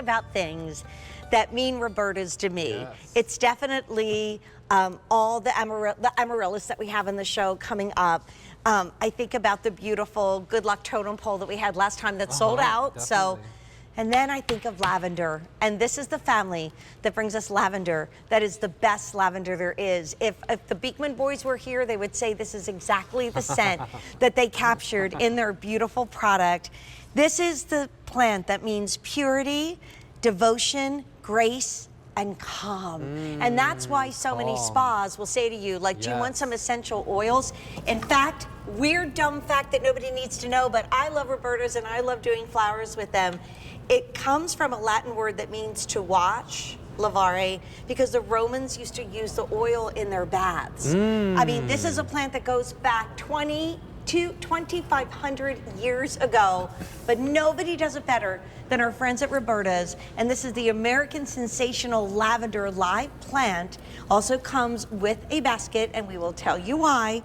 about things that mean Roberta's to me, Yes. it's definitely all the amaryllis that we have in the show coming up. I think about the beautiful Good Luck Totem Pole that we had last time that sold out. Definitely. So. And then I think of lavender, and this is the family that brings us lavender that is the best lavender there is. If the Beekman boys were here, they would say this is exactly the scent that they captured in their beautiful product. This is the plant that means purity, devotion, grace, and calm. And that's why so many spas will say to you, like, do you want some essential oils? In fact, weird dumb fact that nobody needs to know, but I love Roberta's and I love doing flowers with them. It comes from a Latin word that means to wash, lavare, because the Romans used to use the oil in their baths. I mean, this is a plant that goes back 2,500 years ago, but nobody does it better than our friends at Roberta's. And this is the American Sensational Lavender live plant. Also comes with a basket, and we will tell you why.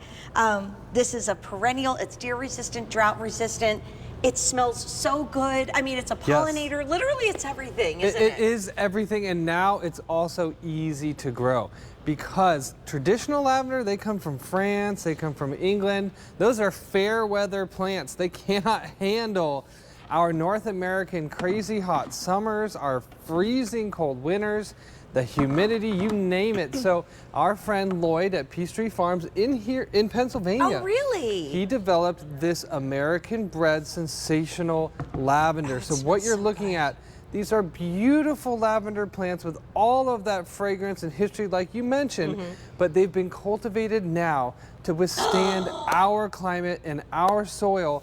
This is a perennial. It's deer resistant, drought resistant. It smells so good. I mean, it's a pollinator. Yes. Literally, it's everything, isn't it? It is everything, and now it's also easy to grow because traditional lavender, they come from France, they come from England. Those are fair weather plants. They cannot handle our North American crazy hot summers, our freezing cold winters, the humidity, you name it. So our friend Lloyd at Peachtree Farms in Pennsylvania. Oh, really? He developed this American bred sensational lavender. So what you're looking at, these are beautiful lavender plants with all of that fragrance and history like you mentioned, but they've been cultivated now to withstand our climate and our soil.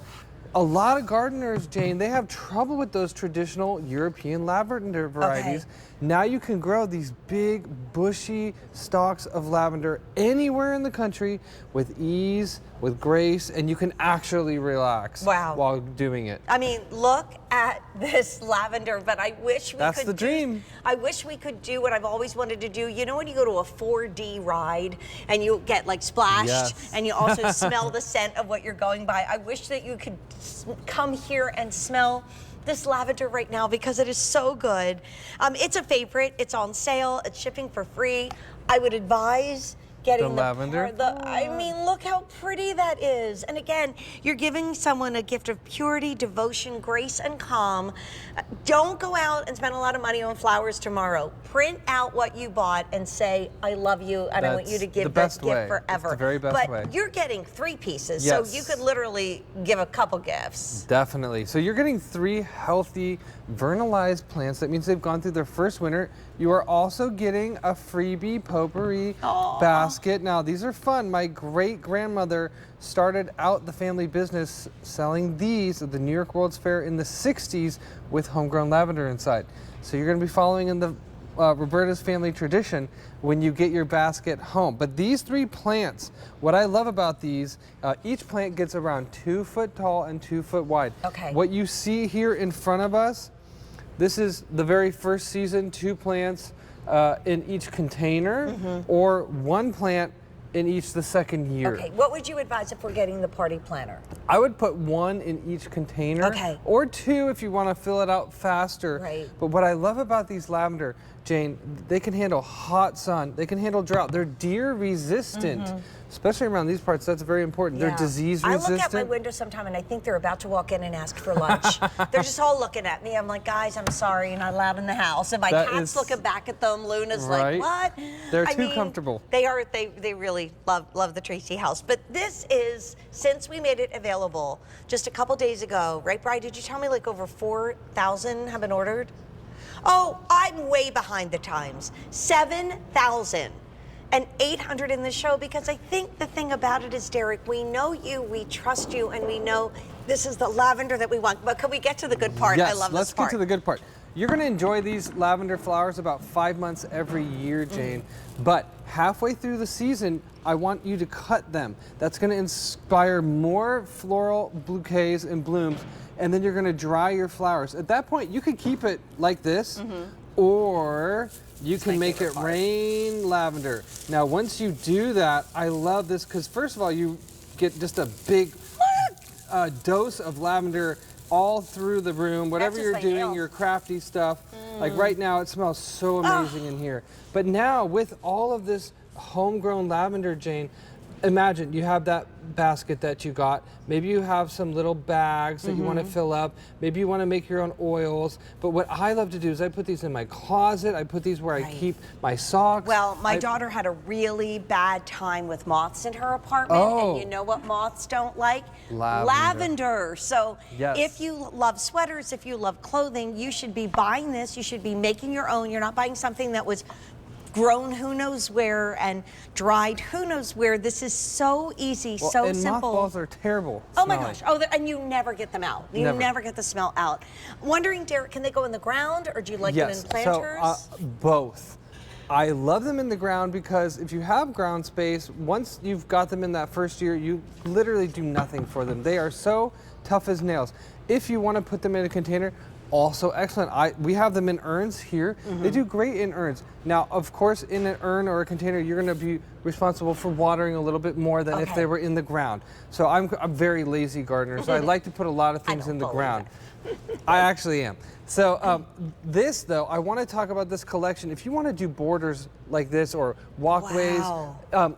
A lot of gardeners, Jane, they have trouble with those traditional European lavender varieties. Now you can grow these big, bushy stalks of lavender anywhere in the country with ease, with grace, and you can actually relax while doing it. I mean, look at this lavender, but I wish we That's the dream. I wish we could do what I've always wanted to do. You know when you go to a 4D ride and you get like splashed and you also smell the scent of what you're going by? I wish that you could come here and smell this lavender right now because it is so good. It's a favorite. It's on sale. It's shipping for free. I would advise getting the lavender. I mean, look how pretty that is. And again, you're giving someone a gift of purity, devotion, grace, and calm. Don't go out and spend a lot of money on flowers tomorrow. Print out what you bought and say, I love you, and I want you to give this gift forever. It's the very best way. But you're getting 3 pieces, so you could literally give a couple gifts. Definitely. So you're getting 3 healthy, vernalized plants. That means they've gone through their first winter. You are also getting a freebie potpourri basket. Now, these are fun. My great-grandmother started out the family business selling these at the New York World's Fair in the 60s with homegrown lavender inside. So you're going to be following in the Roberta's family tradition when you get your basket home. But these 3 plants, what I love about these, each plant gets around 2 foot tall and 2 foot wide. What you see here in front of us, this is the very first season, 2 plants in each container, or 1 plant in each the second year. Okay, what would you advise if we're getting the party planter? I would put 1 in each container, or 2 if you want to fill it out faster. But what I love about these lavender, Jane, they can handle hot sun, they can handle drought, they're deer resistant. Especially around these parts, that's very important. They're disease resistant. I look out my window sometime and I think they're about to walk in and ask for lunch. They're just all looking at me. I'm like, guys, I'm sorry, you're not allowed in the house. And my cat's looking back at them. Luna's like, what? They're too comfortable. They are. They really love the Tracy house. But this is, since we made it available just a couple days ago, right, Bri? Did you tell me like over 4,000 have been ordered? Oh, I'm way behind the times. 7,000. And 800 in the show, because I think the thing about it is, Derek, we know you, we trust you, and we know this is the lavender that we want. But can we get to the good part? Yes, I love this part. Let's get to the good part. You're going to enjoy these lavender flowers about 5 months every year, Jane. But halfway through the season, I want you to cut them. That's going to inspire more floral bouquets and blooms, and then you're going to dry your flowers. At that point, you could keep it like this, or you can make it rain lavender. Now, once you do that, I love this because first of all, you get just a big dose of lavender all through the room, whatever That's you're just my doing, nails. your crafty stuff. Like right now, it smells so amazing in here. But now, with all of this homegrown lavender, Jane, imagine you have that basket that you got. Maybe you have some little bags that you want to fill up. Maybe you want to make your own oils. But what I love to do is I put these in my closet. I put these where I keep my socks. Well, my daughter had a really bad time with moths in her apartment. And you know what moths don't like? Lavender. So if you love sweaters, if you love clothing, you should be buying this. You should be making your own. You're not buying something that was grown who knows where and dried who knows where. This is so easy, so and simple. Mothballs are terrible. Oh my gosh. Oh, and you never get them out. You never get the smell out. Wondering, Derek, can they go in the ground or do you like them in planters? So, both. I love them in the ground because if you have ground space, once you've got them in that first year, you literally do nothing for them. They are so tough as nails. If you want to put them in a container, also excellent. We have them in urns here. They do great in urns. Now, of course, in an urn or a container, you're going to be responsible for watering a little bit more than if they were in the ground. So I'm a very lazy gardener, so I like to put a lot of things in the ground. I actually am. So this, though, I want to talk about this collection. If you want to do borders like this or walkways,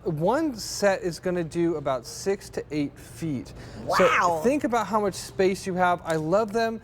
one set is going to do about 6 to 8 feet. Wow. So think about how much space you have. I love them.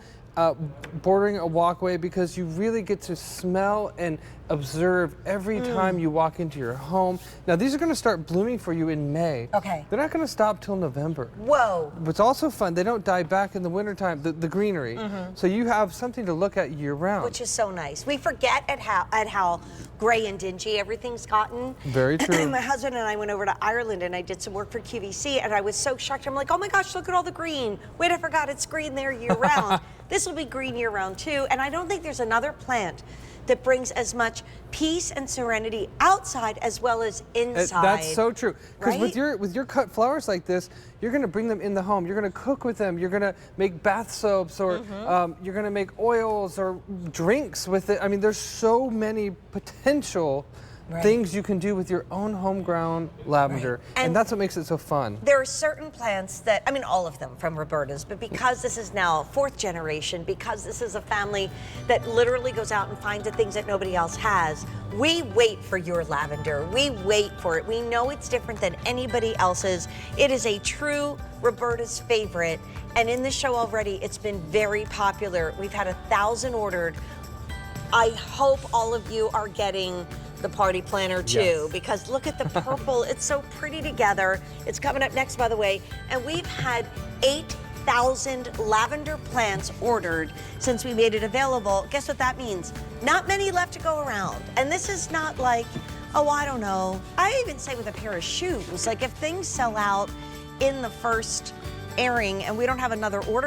Bordering a walkway because you really get to smell and observe every time you walk into your home. Now these are going to start blooming for you in May. Okay. They're not going to stop till November. Whoa. What's also fun, they don't die back in the wintertime, the greenery. So you have something to look at year round. Which is so nice. We forget at how gray and dingy everything's gotten. Very true. My husband and I went over to Ireland and I did some work for QVC and I was so shocked. I'm like, oh my gosh, look at all the green. Wait, I forgot it's green there year round. This will be green year round too. And I don't think there's another plant that brings as much peace and serenity outside as well as inside. That's so true. Because right? with your cut flowers like this, you're going to bring them in the home. You're going to cook with them. You're going to make bath soaps or you're going to make oils or drinks with it. I mean, there's so many potential things you can do with your own homegrown lavender. And that's what makes it so fun. There are certain plants that, I mean, all of them from Roberta's, but because this is now 4th generation, because this is a family that literally goes out and finds the things that nobody else has, we wait for your lavender. We wait for it. We know it's different than anybody else's. It is a true Roberta's favorite. And in the show already, it's been very popular. We've had 1,000 ordered. I hope all of you are getting the party planner too, because look at the purple. It's so pretty together. It's coming up next, by the way. And we've had 8,000 lavender plants ordered since we made it available. Guess what that means? Not many left to go around. And this is not like, oh, I don't know. I even say with a pair of shoes, like if things sell out in the first airing and we don't have another order